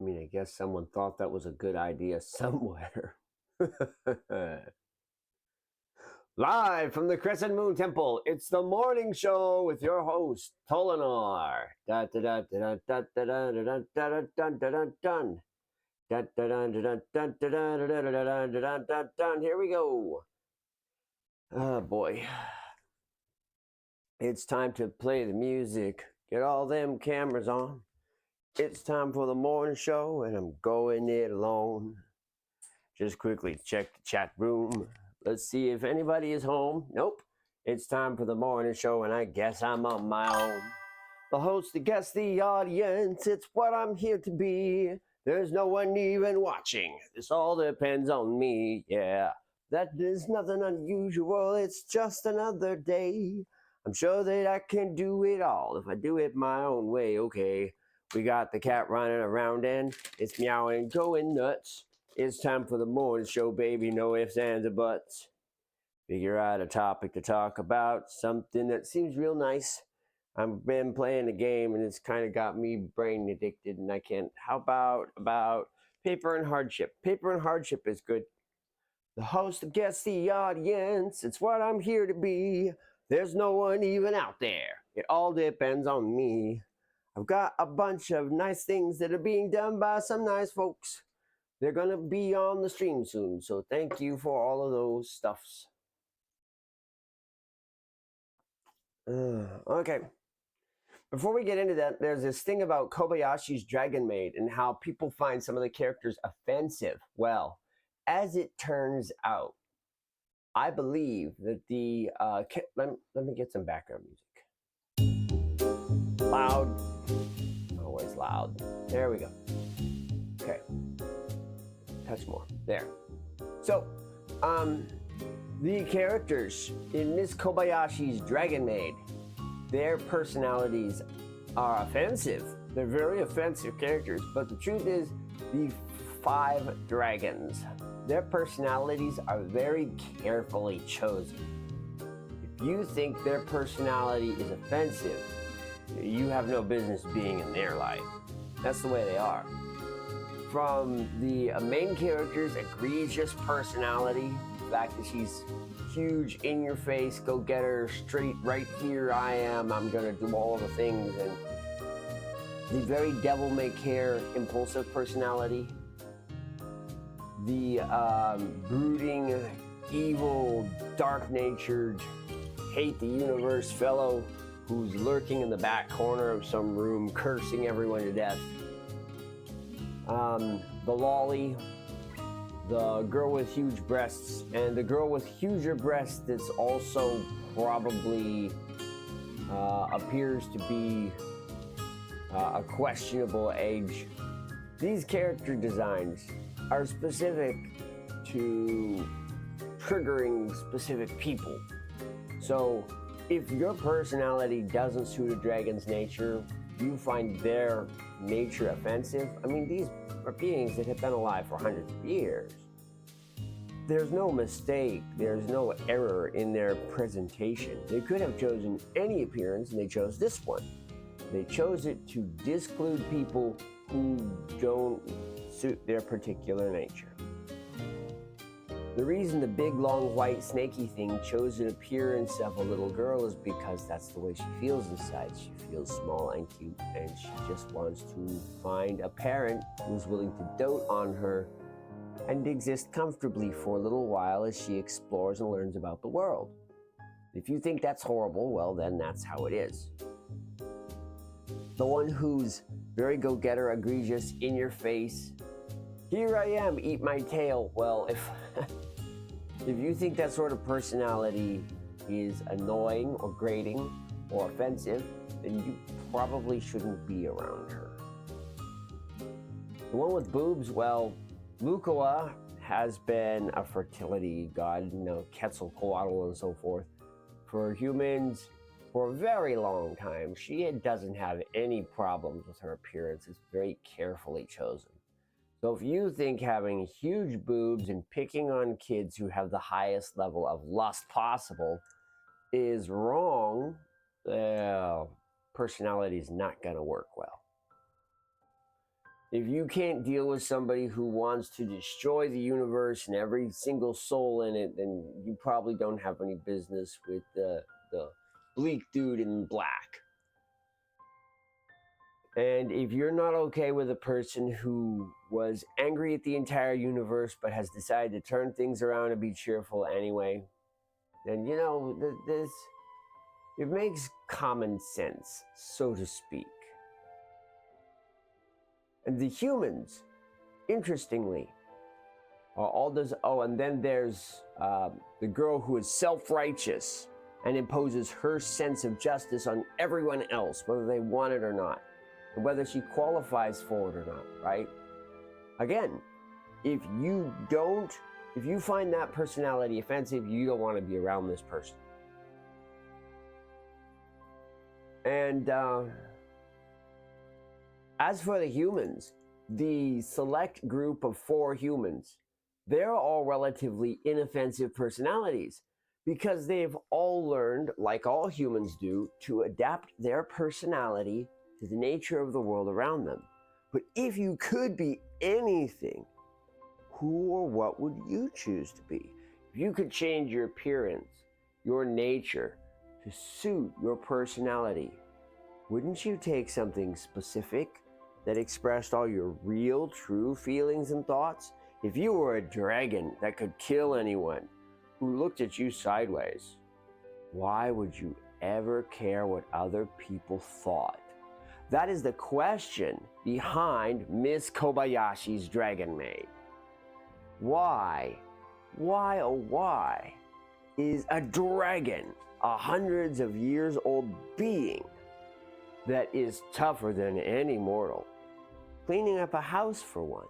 I mean, I guess someone thought that was a good idea somewhere. Live from the Crescent Moon Temple, it's the morning show with your host, Tolinar. Da da da da da da da da da da da da da. Dun, dun, dun, dun, dun, dun, dun, dun, dun, dun, dun, dun, dun, dun. Here we go. Oh boy. It's time to play the music. Get all them cameras on. It's time for the morning show, and I'm going it alone. Just quickly check the chat room. Let's see if anybody is home. Nope. It's time for the morning show, and I guess I'm on my own. The host, the guest, the audience, it's what I'm here to be. There's no one even watching. This all depends on me, yeah. That is nothing unusual, it's just another day. I'm sure that I can do it all if I do it my own way, okay. We got the cat running around and it's meowing, going nuts. It's time for the morning show, baby, no ifs, ands, or buts. Figure out a topic to talk about, something that seems real nice. I've been playing the game and it's kind of got me brain addicted and I can't. How about Paper and Hardship? Paper and Hardship is good. The host, the guest, the audience, it's what I'm here to be. There's no one even out there. It all depends on me. I've got a bunch of nice things that are being done by some nice folks. They're gonna be on the stream soon, so thank you for all of those stuffs. Okay. Before we get into that, there's this thing about Kobayashi's Dragon Maid and how people find some of the characters offensive. Well, as it turns out, I believe that the let me get some background music. Loud, always loud. There we go. Okay, touch more. There. So, the characters in Miss Kobayashi's Dragon Maid, their personalities are offensive. They're very offensive characters, but the truth is, the 5 dragons, their personalities are very carefully chosen. If you think their personality is offensive, you have no business being in their life. That's the way they are. From the main character's egregious personality, the fact that she's huge, in your face, go get her, straight, right here I am, I'm gonna do all the things, and the very devil may care, impulsive personality, the brooding, evil, dark-natured, hate the universe fellow who's lurking in the back corner of some room, cursing everyone to death, the lolly, the girl with huge breasts, and the girl with huger breasts that's also probably appears to be a questionable age. These character designs are specific to triggering specific people. So if your personality doesn't suit a dragon's nature, you find their nature offensive, I mean, these are beings that have been alive for hundreds of years. There's no mistake, there's no error in their presentation. They could have chosen any appearance and they chose this one. They chose it to disclude people who don't suit their particular nature. The reason the big, long, white, snaky thing chose an appearance of a little girl is because that's the way she feels inside. She feels small and cute, and she just wants to find a parent who's willing to dote on her and exist comfortably for a little while as she explores and learns about the world. If you think that's horrible, well, then that's how it is. The one who's very go-getter, egregious, in your face, here I am, eat my tail. Well, if you think that sort of personality is annoying or grating or offensive, then you probably shouldn't be around her. The one with boobs, well, Lukoa has been a fertility god, Quetzalcoatl and so forth, for humans for a very long time. She doesn't have any problems with her appearance. It's very carefully chosen. So if you think having huge boobs and picking on kids who have the highest level of lust possible is wrong, personality is not going to work well. If you can't deal with somebody who wants to destroy the universe and every single soul in it, then you probably don't have any business with the bleak dude in black. And if you're not okay with a person who was angry at the entire universe but has decided to turn things around and be cheerful anyway, then this it makes common sense, so to speak. And the humans, interestingly, are all those. Oh, and then there's the girl who is self-righteous and imposes her sense of justice on everyone else, whether they want it or not, and whether she qualifies for it or not, right? Again, if you find that personality offensive, you don't want to be around this person. And as for the humans, the select group of 4 humans, they're all relatively inoffensive personalities because they've all learned, like all humans do, to adapt their personality to the nature of the world around them. But if you could be anything, who or what would you choose to be? If you could change your appearance, your nature, to suit your personality, wouldn't you take something specific that expressed all your real, true feelings and thoughts? If you were a dragon that could kill anyone who looked at you sideways, why would you ever care what other people thought? That is the question behind Miss Kobayashi's Dragon Maid. Why, oh why, is a dragon, a hundreds of years old being that is tougher than any mortal, cleaning up a house for once?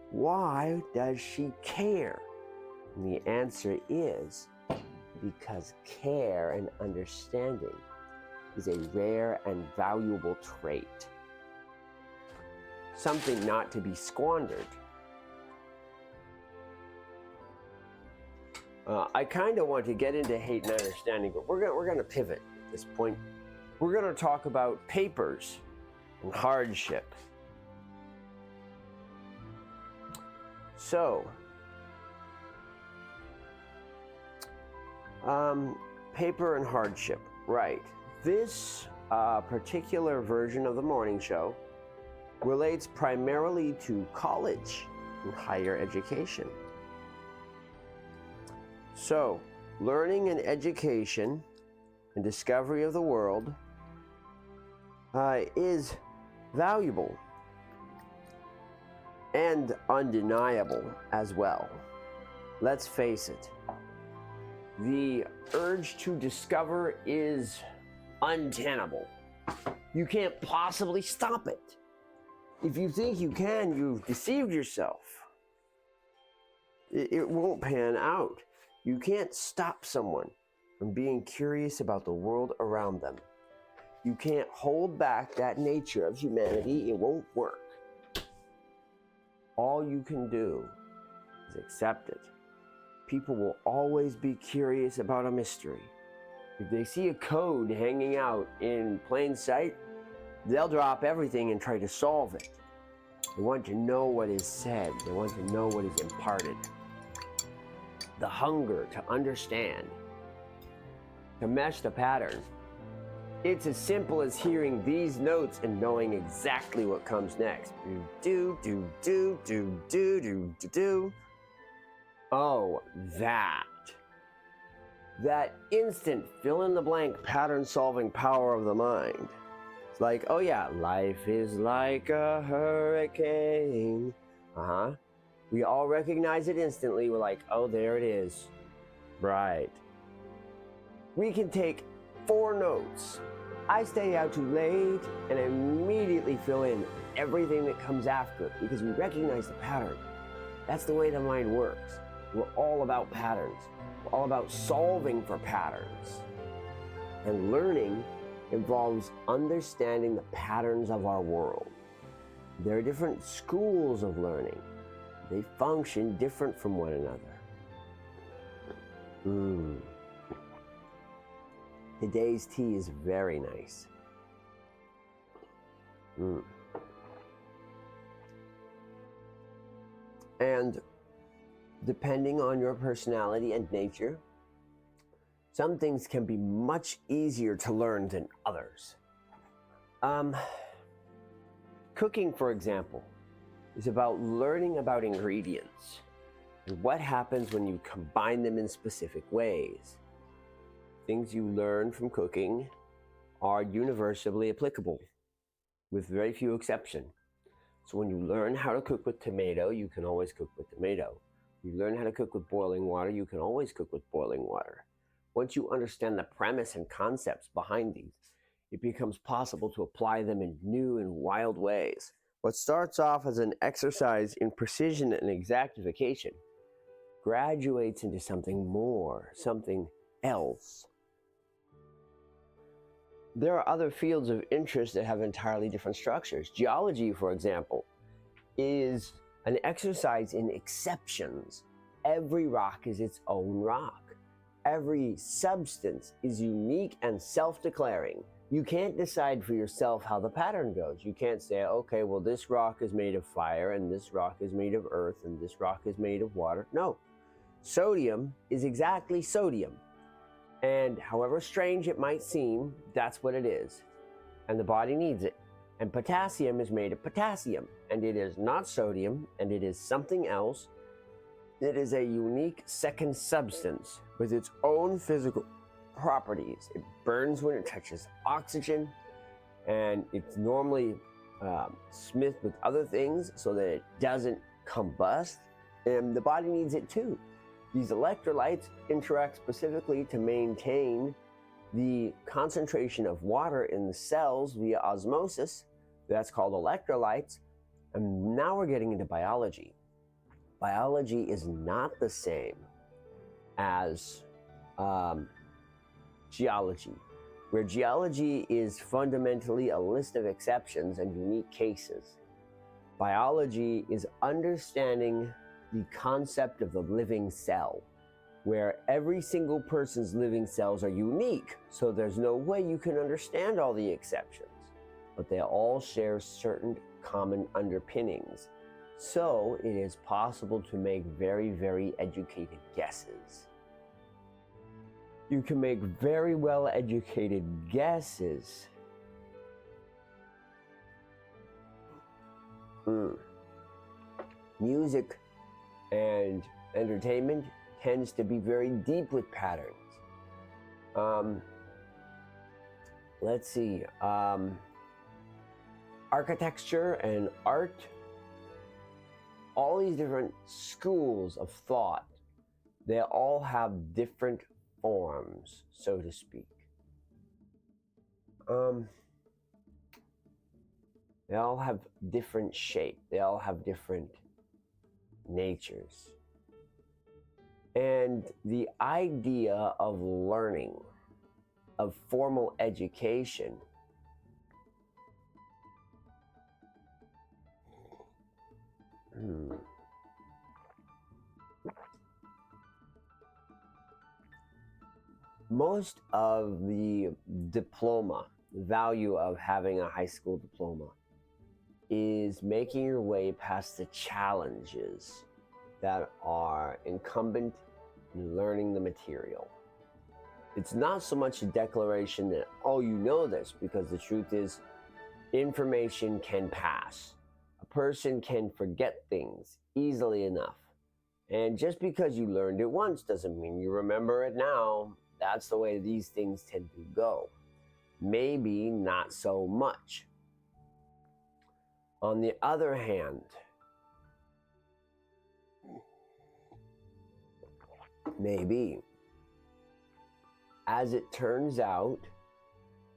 Why does she care? And the answer is because care and understanding is a rare and valuable trait, something not to be squandered. I kind of want to get into hate and understanding, but we're going to pivot at this point. We're going to talk about papers and hardship. So, paper and hardship, right. This particular version of the morning show relates primarily to college and higher education. So, learning and education and discovery of the world is valuable and undeniable as well. Let's face it, the urge to discover is untenable. You can't possibly stop it. If you think you can, you've deceived yourself. It won't pan out. You can't stop someone from being curious about the world around them. You can't hold back that nature of humanity. It won't work. All you can do is accept it. People will always be curious about a mystery. If they see a code hanging out in plain sight, they'll drop everything and try to solve it. They want to know what is said. They want to know what is imparted. The hunger to understand, to mesh the pattern. It's as simple as hearing these notes and knowing exactly what comes next. Do, do, do, do, do, do, do, do. Oh, that instant fill-in-the-blank pattern-solving power of the mind. It's like, oh yeah, life is like a hurricane. We all recognize it instantly. We're like, oh, there it is. Right. We can take 4 notes. I stay out too late and immediately fill in everything that comes after because we recognize the pattern. That's the way the mind works. We're all about patterns. We're all about solving for patterns. And learning involves understanding the patterns of our world. There are different schools of learning. They function different from one another. Today's tea is very nice. And depending on your personality and nature, some things can be much easier to learn than others. Cooking, for example, is about learning about ingredients and what happens when you combine them in specific ways. Things you learn from cooking are universally applicable, with very few exceptions. So when you learn how to cook with tomato, you can always cook with tomato. You learn how to cook with boiling water, you can always cook with boiling water. Once you understand the premise and concepts behind these, it becomes possible to apply them in new and wild ways. What starts off as an exercise in precision and exactification graduates into something more, something else. There are other fields of interest that have entirely different structures. Geology, for example, is an exercise in exceptions. Every rock is its own rock. Every substance is unique and self-declaring. You can't decide for yourself how the pattern goes. You can't say, okay, well, this rock is made of fire, and this rock is made of earth, and this rock is made of water. No. Sodium is exactly sodium. And however strange it might seem, that's what it is. And the body needs it. And potassium is made of potassium. And it is not sodium, and it is something else. It is a unique second substance with its own physical properties. It burns when it touches oxygen, and it's normally smithed with other things so that it doesn't combust. And the body needs it too. These electrolytes interact specifically to maintain the concentration of water in the cells via osmosis. That's called electrolytes. And now we're getting into biology. Biology is not the same as geology, where geology is fundamentally a list of exceptions and unique cases. Biology is understanding the concept of the living cell, where every single person's living cells are unique, so there's no way you can understand all the exceptions, but they all share certain common underpinnings. So it is possible to make very, very educated guesses. You can make very well educated guesses. Music and entertainment tends to be very deep with patterns. Let's see. Architecture and art, all these different schools of thought, they all have different forms, so to speak. They all have different shape. They all have different natures. And the idea of learning, of formal education, most of the diploma, the value of having a high school diploma, is making your way past the challenges that are incumbent in learning the material. It's not so much a declaration that, oh, you know this, because the truth is, information can pass. A person can forget things easily enough. And just because you learned it once doesn't mean you remember it now. That's the way these things tend to go. Maybe not so much. On the other hand, maybe, as it turns out,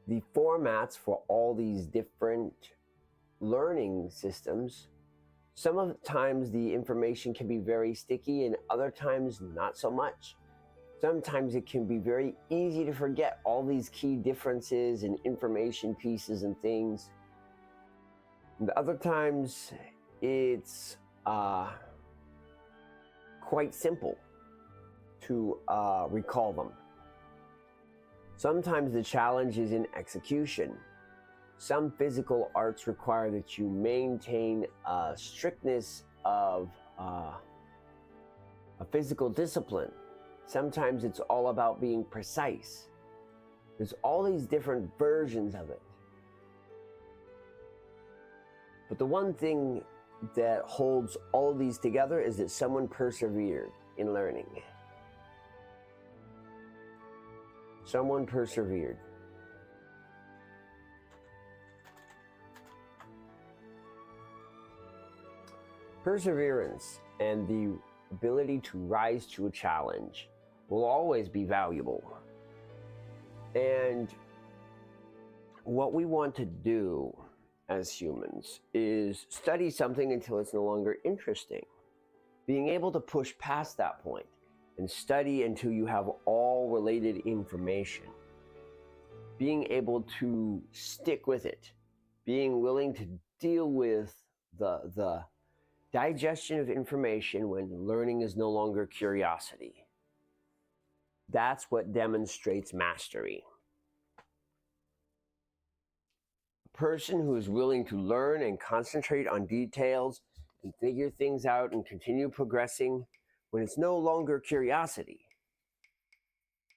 the formats for all these different learning systems, some of the times the information can be very sticky and other times not so much. Sometimes it can be very easy to forget all these key differences and information pieces and things. And other times it's quite simple to recall them. Sometimes the challenge is in execution. Some physical arts require that you maintain a strictness of a physical discipline. Sometimes it's all about being precise. There's all these different versions of it. But the one thing that holds all of these together is that someone persevered in learning. Someone persevered. Perseverance and the ability to rise to a challenge will always be valuable. And what we want to do as humans is study something until it's no longer interesting. Being able to push past that point and study until you have all related information. Being able to stick with it. Being willing to deal with the digestion of information when learning is no longer curiosity. That's what demonstrates mastery. A person who is willing to learn and concentrate on details and figure things out and continue progressing when it's no longer curiosity,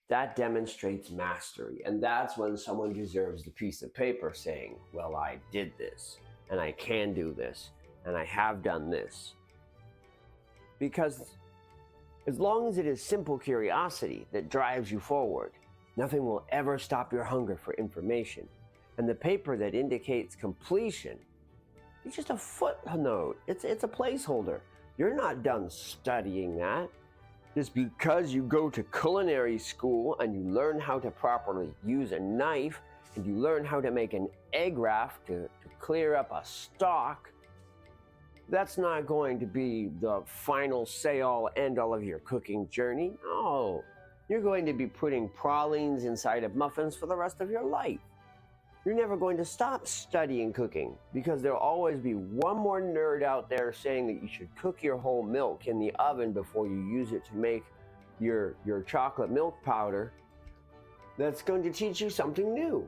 that demonstrates mastery. And that's when someone deserves the piece of paper saying, well, I did this, and I can do this, and I have done this. Because as long as it is simple curiosity that drives you forward, nothing will ever stop your hunger for information. And the paper that indicates completion is just a footnote. It's a placeholder. You're not done studying that. Just because you go to culinary school and you learn how to properly use a knife and you learn how to make an egg raft to clear up a stock, that's not going to be the final say-all, end-all of your cooking journey. No, you're going to be putting pralines inside of muffins for the rest of your life. You're never going to stop studying cooking because there'll always be one more nerd out there saying that you should cook your whole milk in the oven before you use it to make your chocolate milk powder. That's going to teach you something new.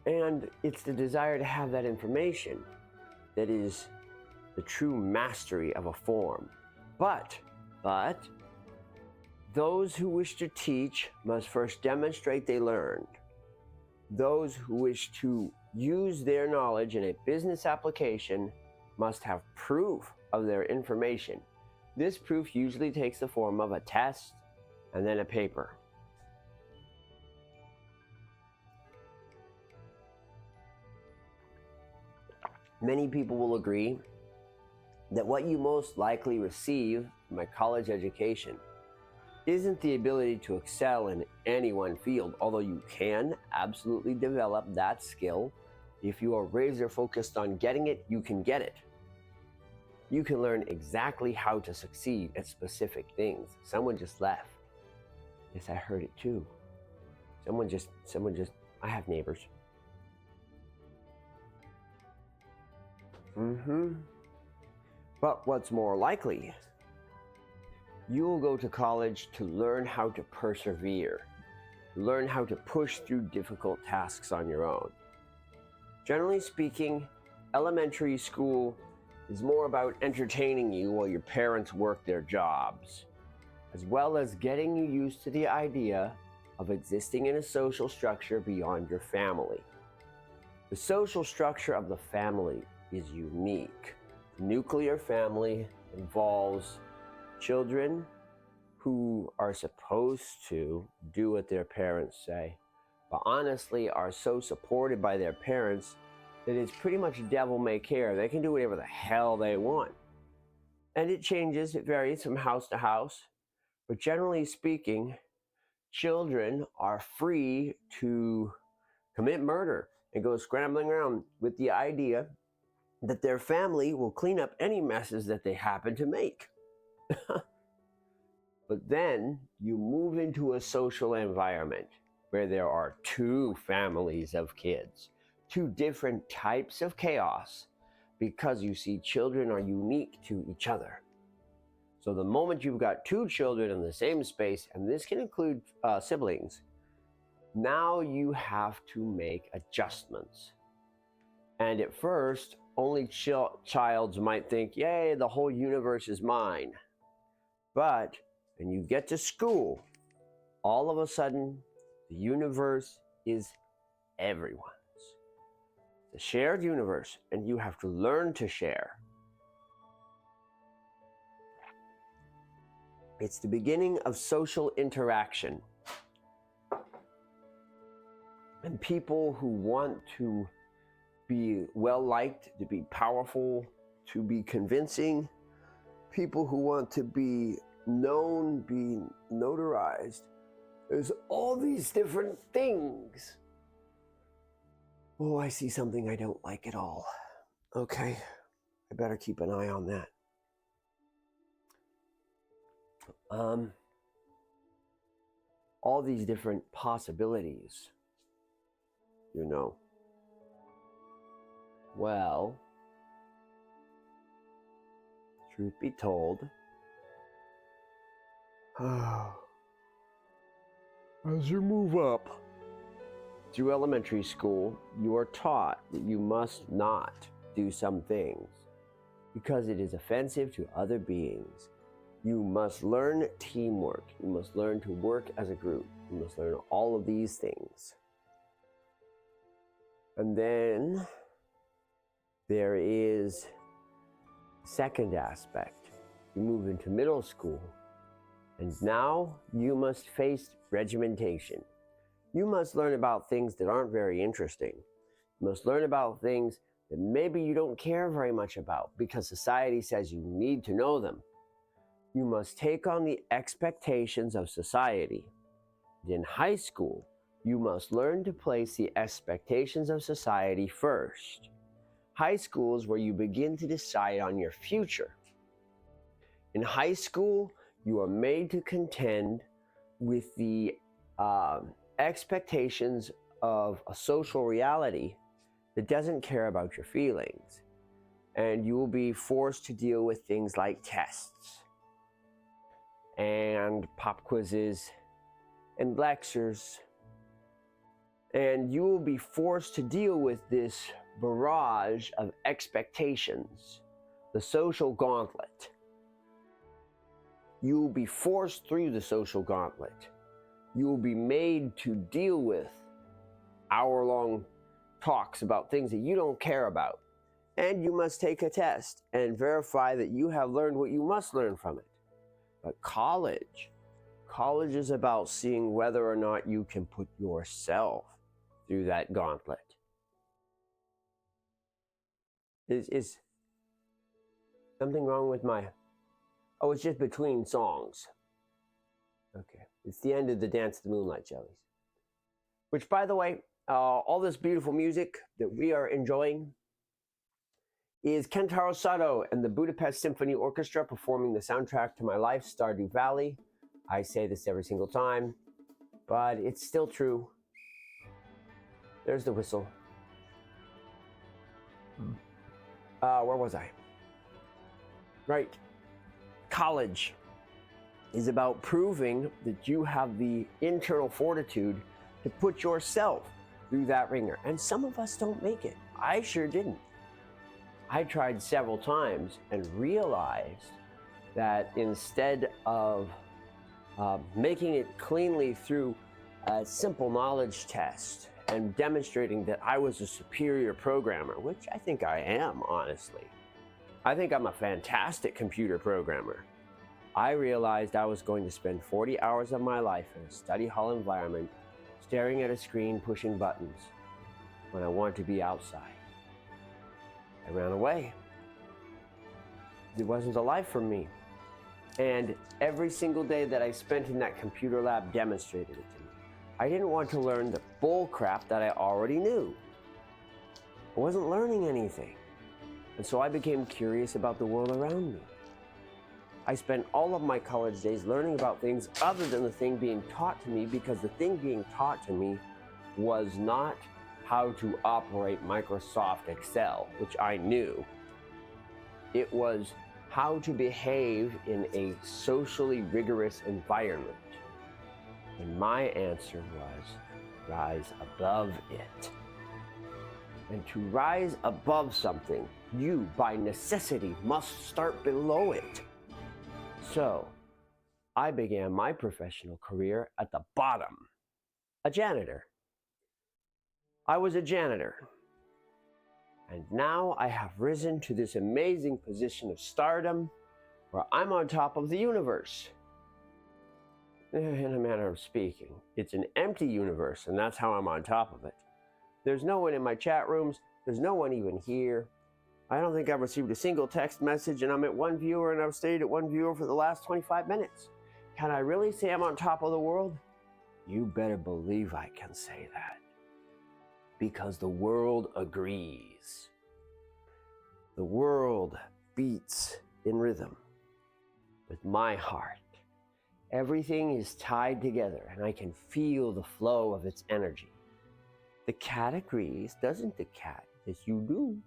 And it's the desire to have that information that is the true mastery of a form. But those who wish to teach must first demonstrate they learned. Those who wish to use their knowledge in a business application must have proof of their information. This proof usually takes the form of a test and then a paper. Many people will agree that what you most likely receive from a college education isn't the ability to excel in any one field, although you can absolutely develop that skill. If you are razor focused on getting it, you can get it. You can learn exactly how to succeed at specific things. Someone just left. Yes, I heard it too. Someone just, I have neighbors. But what's more likely, you will go to college to learn how to persevere, learn how to push through difficult tasks on your own. Generally speaking, elementary school is more about entertaining you while your parents work their jobs, as well as getting you used to the idea of existing in a social structure beyond your family. The social structure of the family is unique. Nuclear family involves children who are supposed to do what their parents say, but honestly are so supported by their parents that it's pretty much devil may care. They can do whatever the hell they want. And it changes, it varies from house to house, but generally speaking, children are free to commit murder and go scrambling around with the idea that their family will clean up any messes that they happen to make. But then you move into a social environment where there are two families of kids, two different types of chaos, because you see children are unique to each other. So the moment you've got two children in the same space, and this can include siblings, now you have to make adjustments. And at first, only child might think, yay, the whole universe is mine. But when you get to school, all of a sudden, the universe is everyone's. It's a shared universe, and you have to learn to share. It's the beginning of social interaction. And people who want to be well-liked, to be powerful, to be convincing, people who want to be known, be notarized. There's all these different things. Oh, I see something I don't like at all. Okay, I better keep an eye on that. All these different possibilities, you know. Well, truth be told, as you move up through elementary school, you are taught that you must not do some things because it is offensive to other beings. You must learn teamwork. You must learn to work as a group. You must learn all of these things. And then there is the second aspect. You move into middle school, and now you must face regimentation. You must learn about things that aren't very interesting. You must learn about things that maybe you don't care very much about because society says you need to know them. You must take on the expectations of society. In high school, you must learn to place the expectations of society first. High school is where you begin to decide on your future. In high school, you are made to contend with the expectations of a social reality that doesn't care about your feelings. And you will be forced to deal with things like tests and pop quizzes and lectures. And you will be forced to deal with this barrage of expectations, the social gauntlet. You will be forced through the social gauntlet. You will be made to deal with hour-long talks about things that you don't care about. And you must take a test and verify that you have learned what you must learn from it. But college is about seeing whether or not you can put yourself through that gauntlet. Is something wrong with my... Oh, it's just between songs. Okay, it's the end of the Dance of the Moonlight Jellies. Which, by the way, all this beautiful music that we are enjoying is Kentaro Sato and the Budapest Symphony Orchestra performing the soundtrack to my life, Stardew Valley. I say this every single time, but it's still true. There's the whistle. Where was I? Right. College is about proving that you have the internal fortitude to put yourself through that ringer. And some of us don't make it. I sure didn't. I tried several times and realized that instead of making it cleanly through a simple knowledge test and demonstrating that I was a superior programmer, which I think I am, honestly. I think I'm a fantastic computer programmer. I realized I was going to spend 40 hours of my life in a study hall environment, staring at a screen, pushing buttons, when I wanted to be outside. I ran away. It wasn't a life for me. And every single day that I spent in that computer lab demonstrated it to me. I didn't want to learn the bull crap that I already knew. I wasn't learning anything. And so I became curious about the world around me. I spent all of my college days learning about things other than the thing being taught to me, because the thing being taught to me was not how to operate Microsoft Excel, which I knew. It was how to behave in a socially rigorous environment. And my answer was rise above it. And to rise above something, you, by necessity, must start below it. So, I began my professional career at the bottom, a janitor. I was a janitor. And now I have risen to this amazing position of stardom where I'm on top of the universe. In a manner of speaking, it's an empty universe, and that's how I'm on top of it. There's no one in my chat rooms. There's no one even here. I don't think I've received a single text message, and I'm at one viewer, and I've stayed at one viewer for the last 25 minutes. Can I really say I'm on top of the world? You better believe I can say that. Because the world agrees. The world beats in rhythm with my heart. Everything is tied together, and I can feel the flow of its energy. The cat agrees, doesn't the cat? Yes, you do.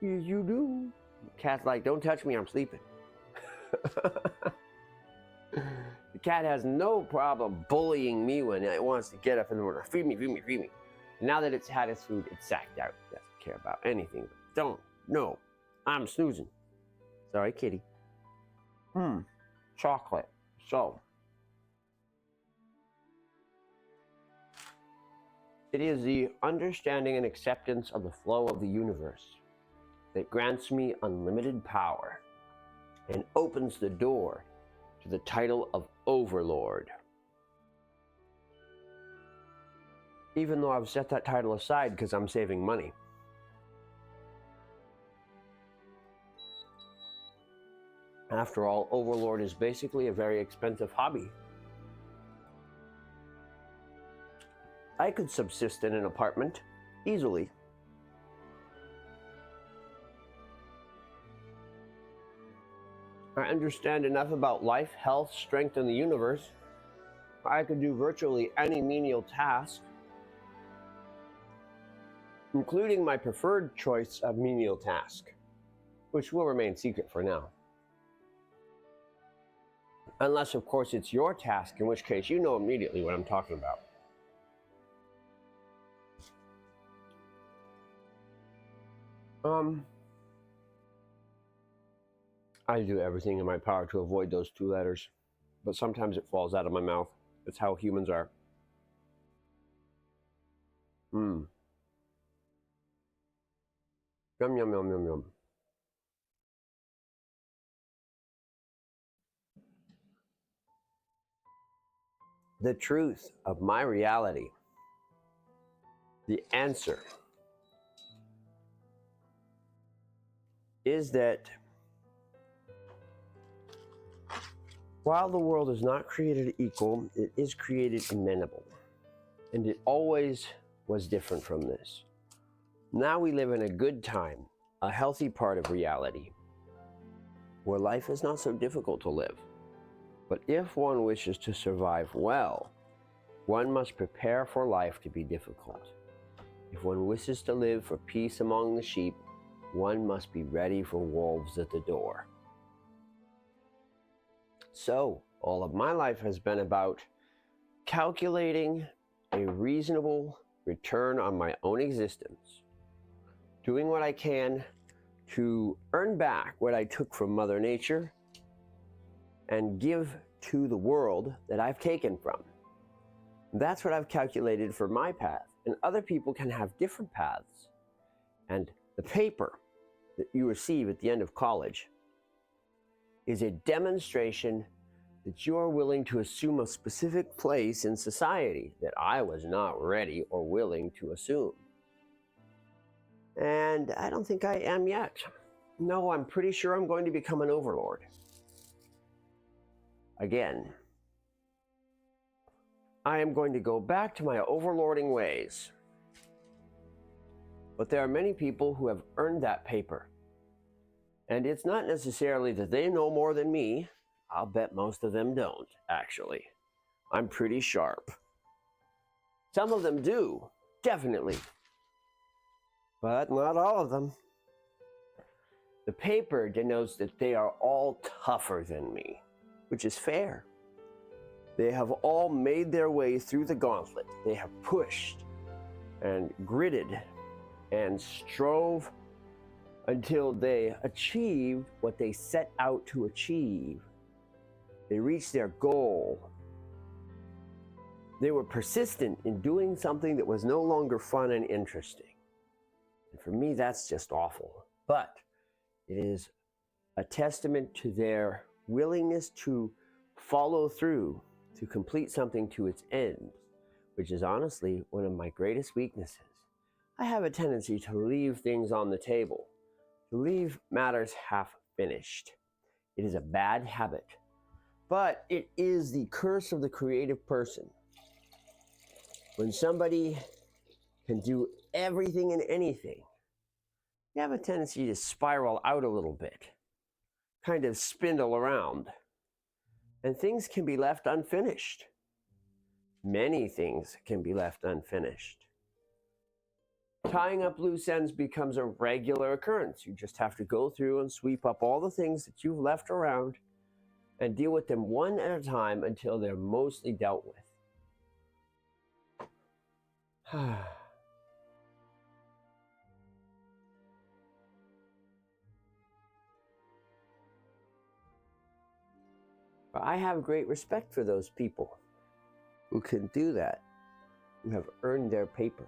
Yes, you do. The cat's like, don't touch me, I'm sleeping. The cat has no problem bullying me when it wants to get up in the morning. Feed me, feed me, feed me. And now that it's had its food, it's sacked out. It doesn't care about anything. No, I'm snoozing. Sorry, kitty. Chocolate. So, it is the understanding and acceptance of the flow of the universe that grants me unlimited power and opens the door to the title of Overlord. Even though I've set that title aside because I'm saving money. After all, Overlord is basically a very expensive hobby. I could subsist in an apartment easily. I understand enough about life, health, strength, and the universe. I could do virtually any menial task, including my preferred choice of menial task, which will remain secret for now. Unless, of course, it's your task, in which case you know immediately what I'm talking about. I do everything in my power to avoid those two letters, but sometimes it falls out of my mouth. It's how humans are. Yum, yum, yum, yum, yum. The truth of my reality, the answer, is that while the world is not created equal, it is created amenable. And it always was different from this. Now we live in a good time, a healthy part of reality, where life is not so difficult to live. But if one wishes to survive well, one must prepare for life to be difficult. If one wishes to live for peace among the sheep, one must be ready for wolves at the door. So, all of my life has been about calculating a reasonable return on my own existence, doing what I can to earn back what I took from Mother Nature and give to the world that I've taken from. That's what I've calculated for my path, and other people can have different paths. And the paper that you receive at the end of college is a demonstration that you are willing to assume a specific place in society that I was not ready or willing to assume. And I don't think I am yet. No, I'm pretty sure I'm going to become an overlord. Again, I am going to go back to my overlording ways. But there are many people who have earned that paper. And it's not necessarily that they know more than me. I'll bet most of them don't, actually. I'm pretty sharp. Some of them do, definitely. But not all of them. The paper denotes that they are all tougher than me, which is fair. They have all made their way through the gauntlet. They have pushed and gritted and strove until they achieved what they set out to achieve. They reached their goal. They were persistent in doing something that was no longer fun and interesting. And for me, that's just awful. But it is a testament to their willingness to follow through, to complete something to its end, which is honestly one of my greatest weaknesses. I have a tendency to leave things on the table, to leave matters half finished. It is a bad habit, but it is the curse of the creative person. When somebody can do everything and anything, you have a tendency to spiral out a little bit, kind of spindle around, and things can be left unfinished. Many things can be left unfinished. Tying up loose ends becomes a regular occurrence. You just have to go through and sweep up all the things that you've left around and deal with them one at a time until they're mostly dealt with. I have great respect for those people who can do that, who have earned their paper.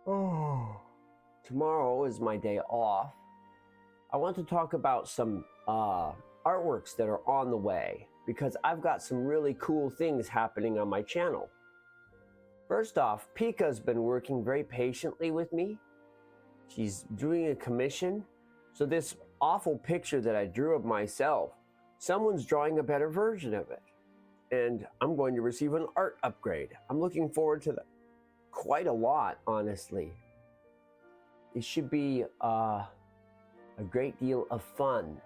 Oh, tomorrow is my day off. I want to talk about some artworks that are on the way, because I've got some really cool things happening on my channel. First off, Pika's been working very patiently with me. She's doing a commission. So this awful picture that I drew of myself, someone's drawing a better version of it. And I'm going to receive an art upgrade. I'm looking forward to that quite a lot, honestly. It should be a great deal of fun.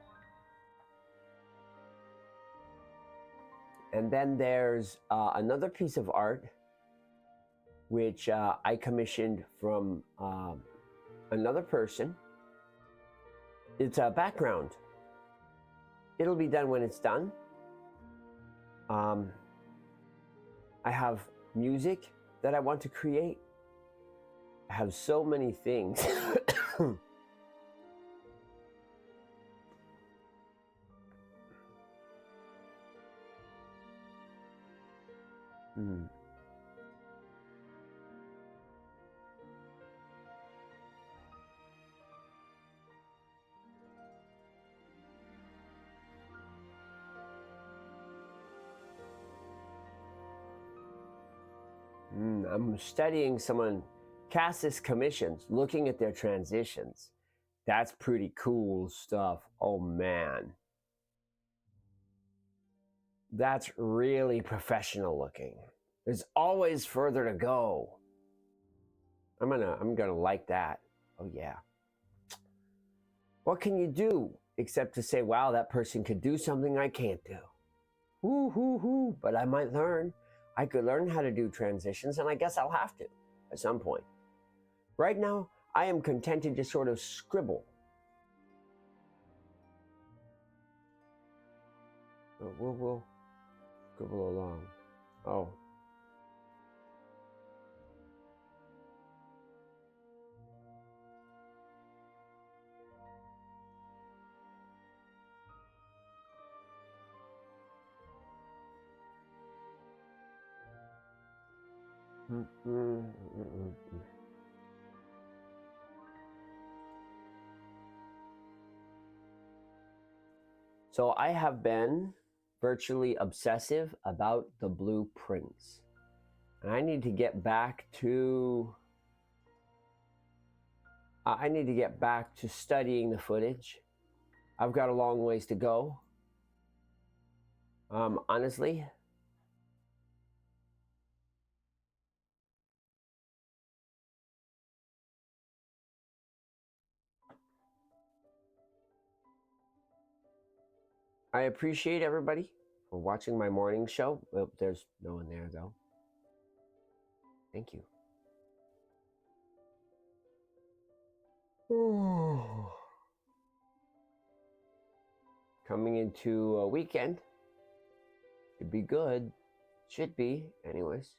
And then there's another piece of art which I commissioned from another person. It's a background. It'll be done when it's done. I have music that I want to create. I have so many things. I'm studying someone, Cassis commissions, looking at their transitions. That's pretty cool stuff. Oh man. That's really professional looking. There's always further to go. I'm gonna like that. Oh yeah. What can you do except to say, wow, that person could do something I can't do. Woo hoo hoo, but I might learn. I could learn how to do transitions, and I guess I'll have to at some point. Right now, I am contented to sort of scribble. We'll scribble along. Oh. So I have been virtually obsessive about the blueprints. And I need to get back to studying the footage. I've got a long ways to go. Honestly. I appreciate everybody for watching my morning show. Well, there's no one there though. Thank you. Coming into a weekend. Should be good. Should be, anyways.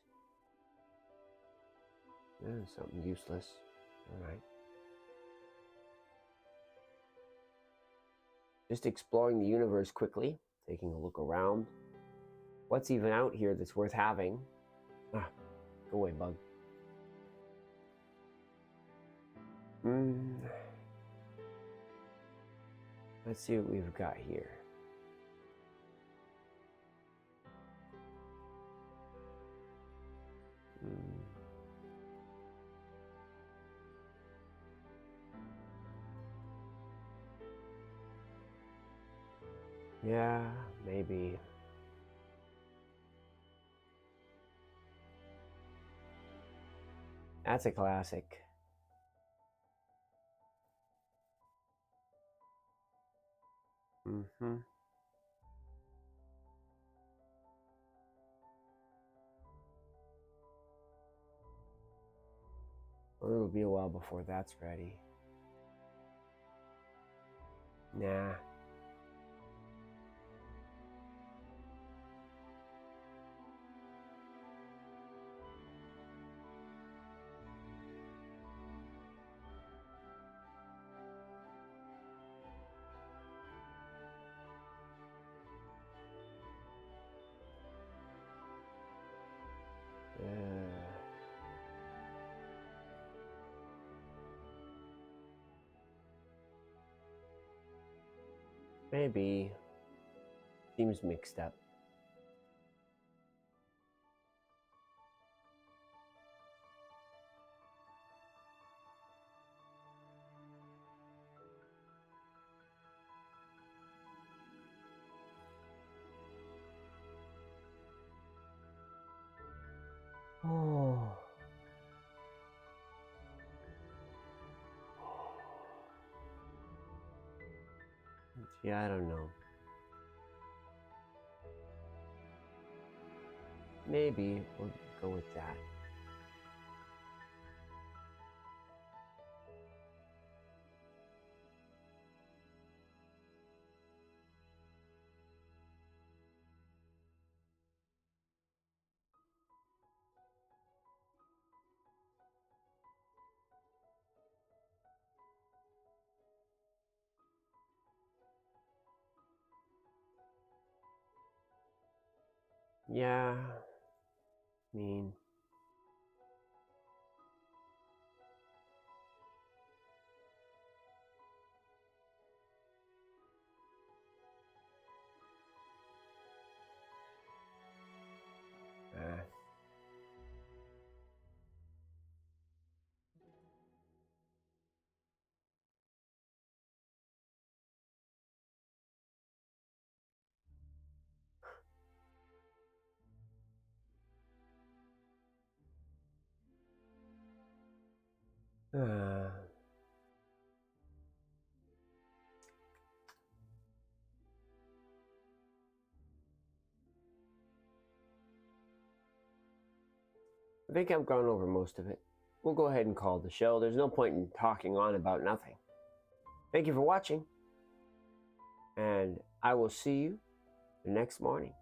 Something useless. Alright. Just exploring the universe quickly, taking a look around. What's even out here that's worth having? Ah, go away, bug. Let's see what we've got here. Yeah, maybe. That's a classic. Well, it'll be a while before that's ready. Nah. Maybe. Seems mixed up. Oh. Yeah, I don't know. Maybe we'll go with that. Yeah. I mean, I think I've gone over most of it. We'll go ahead and call the show. There's no point in talking on about nothing. Thank you for watching, and I will see you the next morning.